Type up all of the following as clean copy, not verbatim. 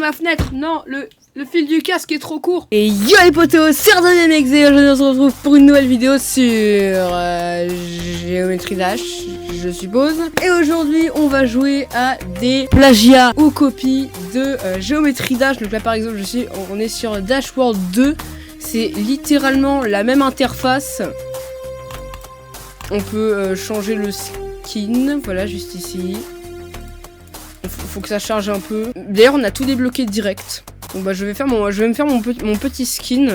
ma fenêtre. Non, le fil du casque est trop court. Et yo les potos, c'est RDNMX et aujourd'hui on se retrouve pour une nouvelle vidéo sur Géométrie Dash, je suppose. Et aujourd'hui on va jouer à des plagiats ou copies de Géométrie Dash. Donc là par exemple on est sur Dash World 2. C'est littéralement la même interface. On peut changer le skin, voilà juste ici. Faut que ça charge un peu. D'ailleurs on a tout débloqué direct. Donc bah je vais me faire mon petit skin.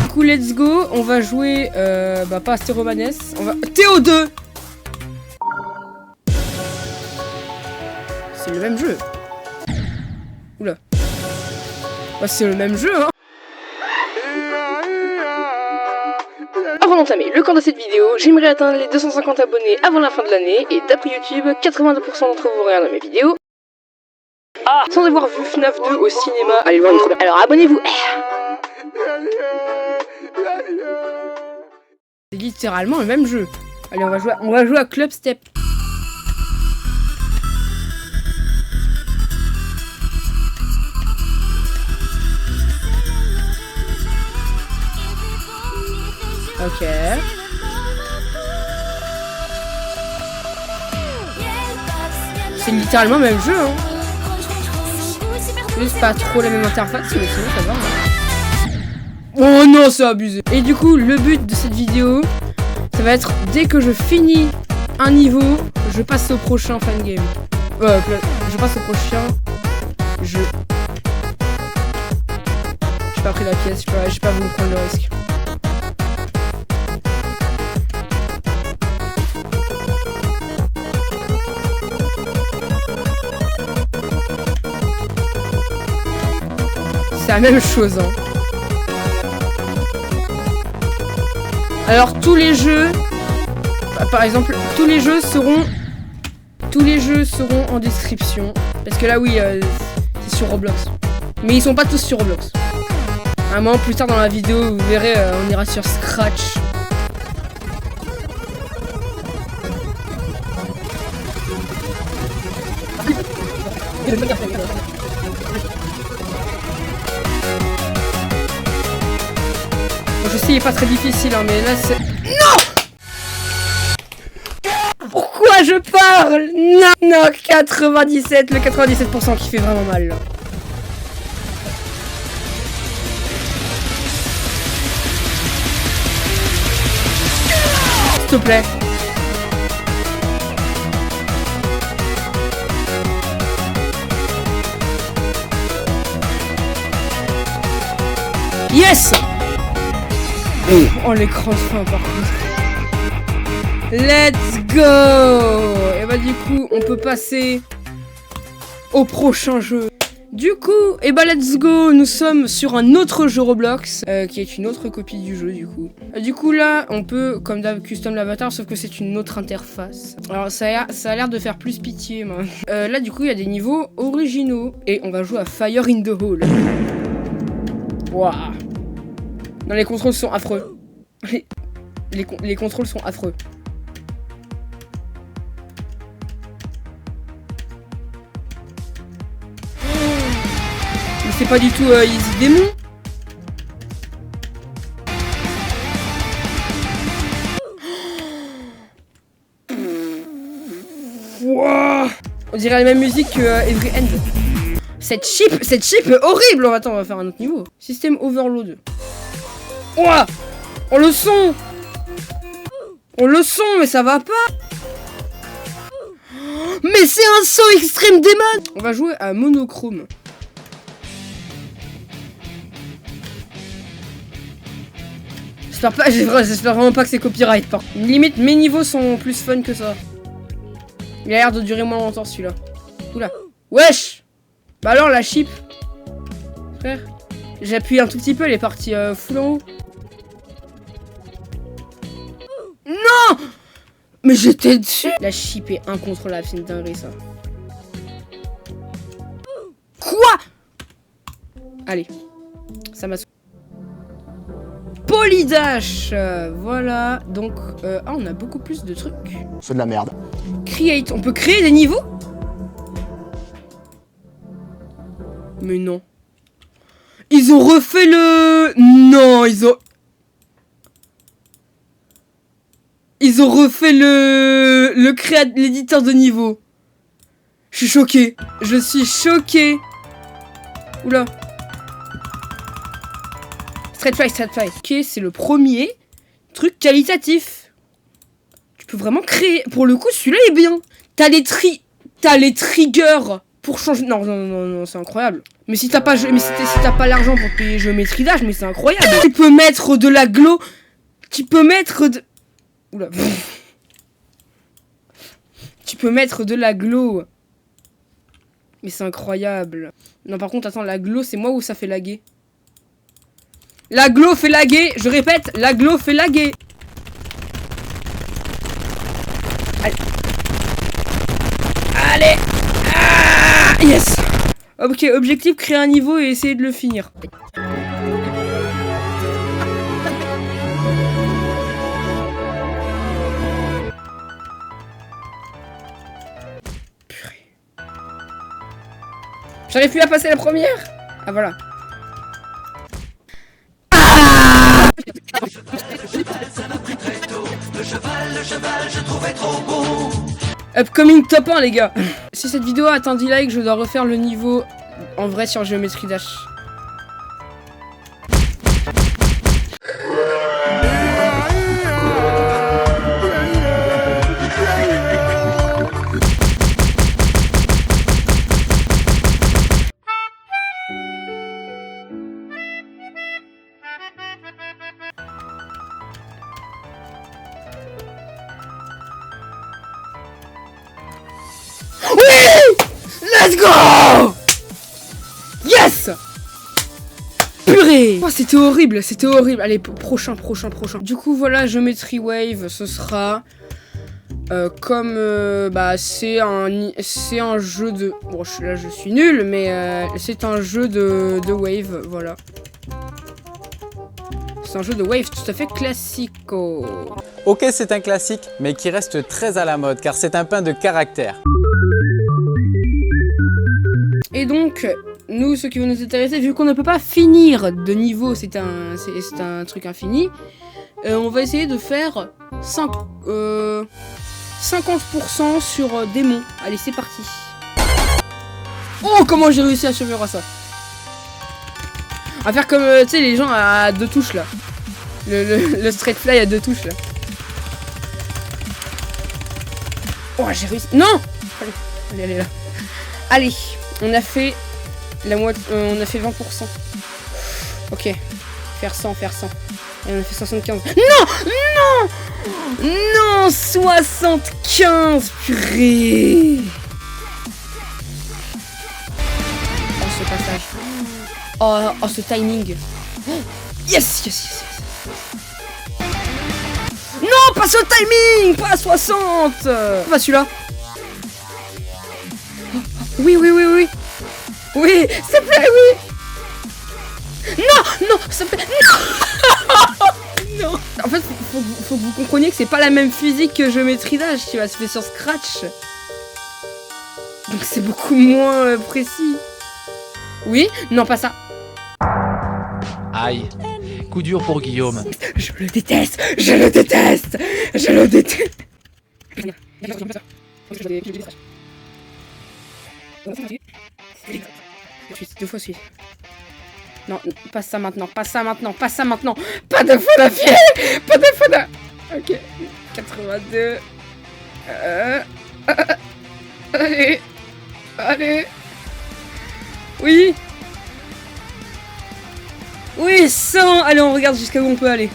Du coup let's go, on va jouer pas Astéromanes, on va TO2. C'est le même jeu. Oula. Bah c'est le même jeu hein. Avant d'entamer le camp de cette vidéo, j'aimerais atteindre les 250 abonnés avant la fin de l'année et d'après YouTube, 82% d'entre vous regardent mes vidéos. Sans avoir vu FNAF 2 au cinéma, allez voir une trop bien. Alors abonnez-vous. C'est littéralement le même jeu. Allez, on va jouer à Club Step. Ok. C'est littéralement le même jeu hein. Juste pas trop la même interface mais sinon ça va hein. Oh non c'est abusé. Et du coup le but de cette vidéo ça va être dès que je finis un niveau je passe au prochain fan game. Je passe au prochain jeu. J'ai pas pris la pièce, j'ai pas voulu prendre le risque. C'est la même chose hein. Alors tous les jeux par exemple tous les jeux seront en description parce que là oui c'est sur Roblox mais ils sont pas tous sur Roblox. À un moment plus tard dans la vidéo vous verrez on ira sur Scratch. Je sais, il est pas très difficile, hein, mais là c'est... Non! Pourquoi je parle? Non, 97, le 97% qui fait vraiment mal, là. S'il te plaît. Yes! Oh l'écran de fin par contre. Let's go. Et bah du coup on peut passer au prochain jeu. Du coup et bah let's go. Nous sommes sur un autre jeu Roblox qui est une autre copie du jeu du coup. Du coup là on peut comme d'hab custom l'avatar sauf que c'est une autre interface. Alors ça a l'air de faire plus pitié moi. Là du coup il y a des niveaux originaux. Et on va jouer à Fire in the Hole. Waouh. Non, les contrôles sont affreux. Les contrôles sont affreux. Mais c'est pas du tout Easy Démon. Wow. On dirait la même musique que Every End. Cette chip est horrible. Attends, on va faire un autre niveau. Système Overload. Ouah. On le son, mais ça va pas. Mais c'est un son extrême démon. On va jouer à monochrome. J'espère vraiment pas que c'est copyright par contre. Limite mes niveaux sont plus fun que ça. Il a l'air de durer moins longtemps celui-là. Oula. Wesh. Bah alors la chip. Frère. J'appuie un tout petit peu, elle est partie full en haut. Non! Mais j'étais dessus. La chip est incontrôlable, c'est une dinguerie ça. Quoi? Allez. Ça m'a... Polidash. Voilà, donc... on a beaucoup plus de trucs. C'est de la merde. Create, on peut créer des niveaux? Mais non. Ils ont refait le... Non, ils ont refait l'éditeur de niveau. Je suis choqué. Je suis choqué. Oula. Straight Fight. Ok, c'est le premier truc qualitatif. Tu peux vraiment créer. Pour le coup, celui-là est bien. T'as les triggers pour changer. Non, c'est incroyable. Mais si t'as pas, si t'as pas l'argent pour payer Géométrie Dash, mais c'est incroyable. Tu peux mettre de la glow. Tu peux mettre de. Oula. Tu peux mettre de la glow. Mais c'est incroyable. Non, par contre, attends, la glow, c'est moi ou ça fait laguer? La glow fait laguer. Je répète, la glow fait laguer. Allez. Ah, yes. Ok, objectif, créer un niveau et essayer de le finir. Purée. J'arrive plus à passer la première. Ah, voilà. Ah. Le cheval, je trouvais trop beau. Upcoming top 1, les gars. Si cette vidéo atteint 10 likes, je dois refaire le niveau en vrai sur Géométrie Dash. Let's go! Yes! Purée! Oh, c'était horrible. Allez, prochain. Du coup, voilà, Geometry Wave, ce sera comme c'est un jeu de. Bon, là, je suis nul, mais c'est un jeu de wave, voilà. C'est un jeu de wave tout à fait classico. Ok, c'est un classique, mais qui reste très à la mode, car c'est un pain de caractère. Et donc, nous, ce qui va nous intéresser, vu qu'on ne peut pas finir de niveau, c'est un truc infini, on va essayer de faire 50% sur démon. Allez, c'est parti. Oh, comment j'ai réussi à survivre à ça. On va faire comme, tu sais, les gens à 2 touches, là. Le straight fly à 2 touches, là. Oh, j'ai réussi. Non! Allez, là. Allez. On a fait la moitié, on a fait 20%. Ok, faire 100. Et on a fait 75. Non, 75, purée. Oh, ce passage. Oh, ce timing. Yes. Non, pas ce timing, pas 60. Pas celui-là. Oui. Oui, s'il te plaît, oui. Non, s'il te plaît, non. En fait, faut que vous compreniez que c'est pas la même physique que Géométrie Dash qui va se faire sur Scratch. Donc c'est beaucoup moins précis. Oui, non, pas ça. Aïe, coup dur pour Guillaume. Je le déteste. 2 fois suite. Non, pas ça maintenant. Pas de faux d'affilée. Ok. 82. Allez. Oui, 100. Allez, on regarde jusqu'à où on peut aller.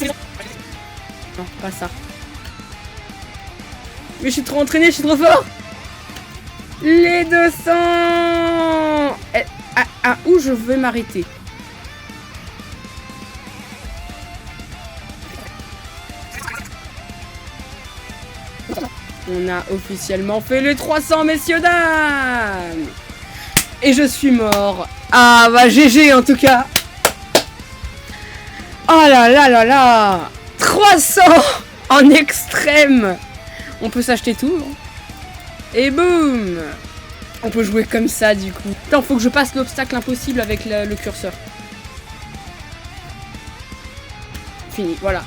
Non, pas ça. Mais je suis trop entraîné, je suis trop fort. Les 200. À où je vais m'arrêter? On a officiellement fait les 300, messieurs, dames. Et je suis mort. Ah bah GG en tout cas. Oh là là là là. 300 en extrême. On peut s'acheter tout. Hein. Et boum. On peut jouer comme ça du coup. Attends, faut que je passe l'obstacle impossible avec le curseur. Fini, voilà.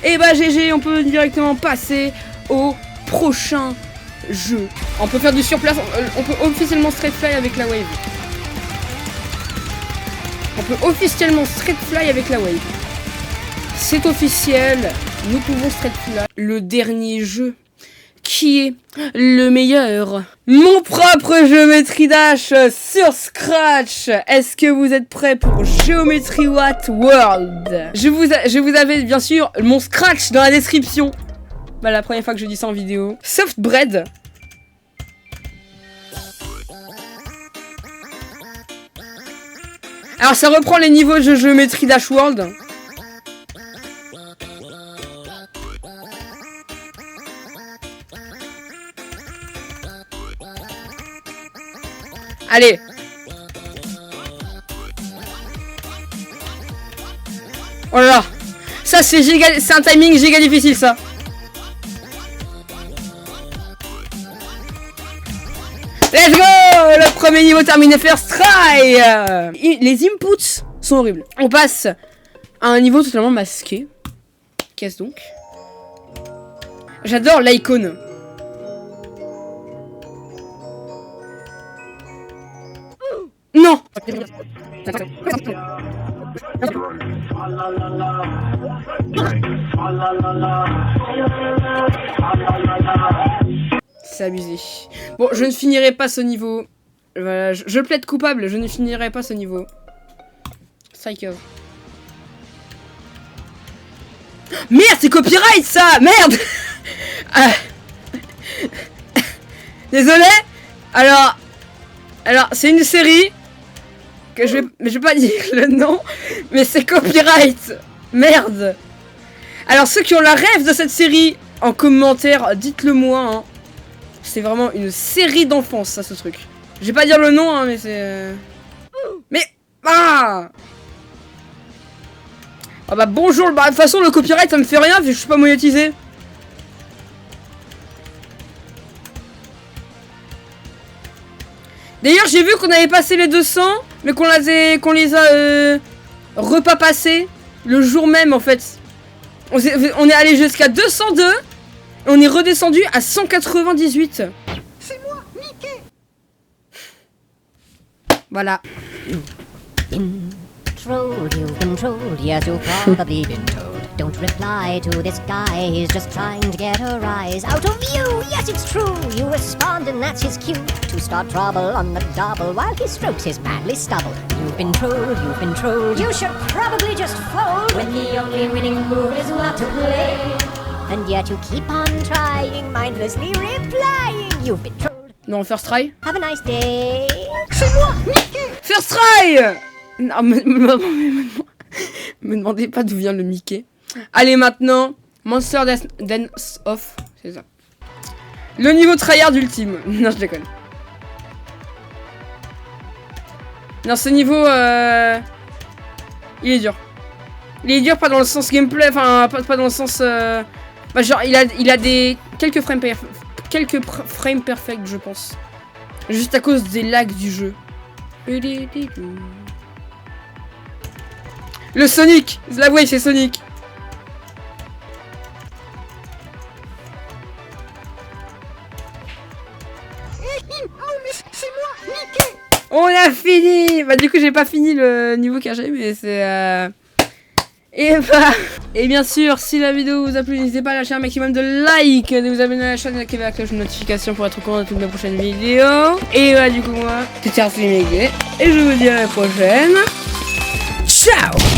Et bah GG, on peut directement passer au prochain jeu. On peut faire du surplace, on peut officiellement straight fly avec la wave. On peut officiellement straight fly avec la wave. C'est officiel, nous pouvons straight fly. Le dernier jeu, qui est le meilleur. Mon propre Geometry Dash sur Scratch. Est-ce que vous êtes prêts pour Geometry What World? Je vous avais bien sûr mon Scratch dans la description. Bah la première fois que je dis ça en vidéo. Soft Bread. Alors ça reprend les niveaux de Geometry Dash World. Allez. Oh là là. Ça c'est un timing giga difficile ça. Let's go. Le premier niveau terminé, first try. Les inputs sont horribles. On passe à un niveau totalement masqué. Qu'est-ce donc? J'adore l'icône. Non. C'est abusé. Bon, je ne finirai pas ce niveau. Voilà, je plaide coupable, je ne finirai pas ce niveau. Striker. Merde, c'est copyright ça. Merde. Désolé. Alors, c'est une série que je vais pas dire le nom, mais c'est copyright. Merde. Alors ceux qui ont la rêve de cette série, en commentaire, dites-le moi. Hein. C'est vraiment une série d'enfance, ça, ce truc. Je vais pas dire le nom, hein, mais c'est... Mais... Ah bah bonjour, bah de toute façon le copyright ça me fait rien vu que je suis pas monétisé. D'ailleurs j'ai vu qu'on avait passé les 200, mais qu'on les a repas passés le jour même en fait. On est allé jusqu'à 202 et on est redescendu à 198. C'est moi, Mickey. Voilà. You've been trolled, yes, you've probably been told. Don't reply to this guy, he's just trying to get a rise out of you. Yes, it's true, you respond and that's his cue to start trouble on the double while he strokes his manly stubble. You've been trolled, you should probably just fold when the only winning move is not to play. And yet you keep on trying, mindlessly replying. You've been trolled. Non, first try. Have a nice day. C'est moi, Mickey. First try. Non, me demandez pas d'où vient le Mickey. Allez, maintenant, Monster Dance Off, c'est ça. Le niveau tryhard ultime. Non, je déconne. Non, ce niveau, il est dur. Il est dur, pas dans le sens gameplay, enfin, pas dans le sens... Bah, genre, il a des... quelques frames perfects, je pense. Juste à cause des lags du jeu. Le Sonic! La wave, c'est Sonic! On a fini! Bah du coup j'ai pas fini le niveau caché mais c'est Et bien sûr si la vidéo vous a plu n'hésitez pas à lâcher un maximum de likes, de vous abonner à la chaîne et d'activer la cloche de notification pour être au courant de toutes mes prochaines vidéos. Et voilà du coup moi c'était Arsène et je vous dis à la prochaine. Ciao!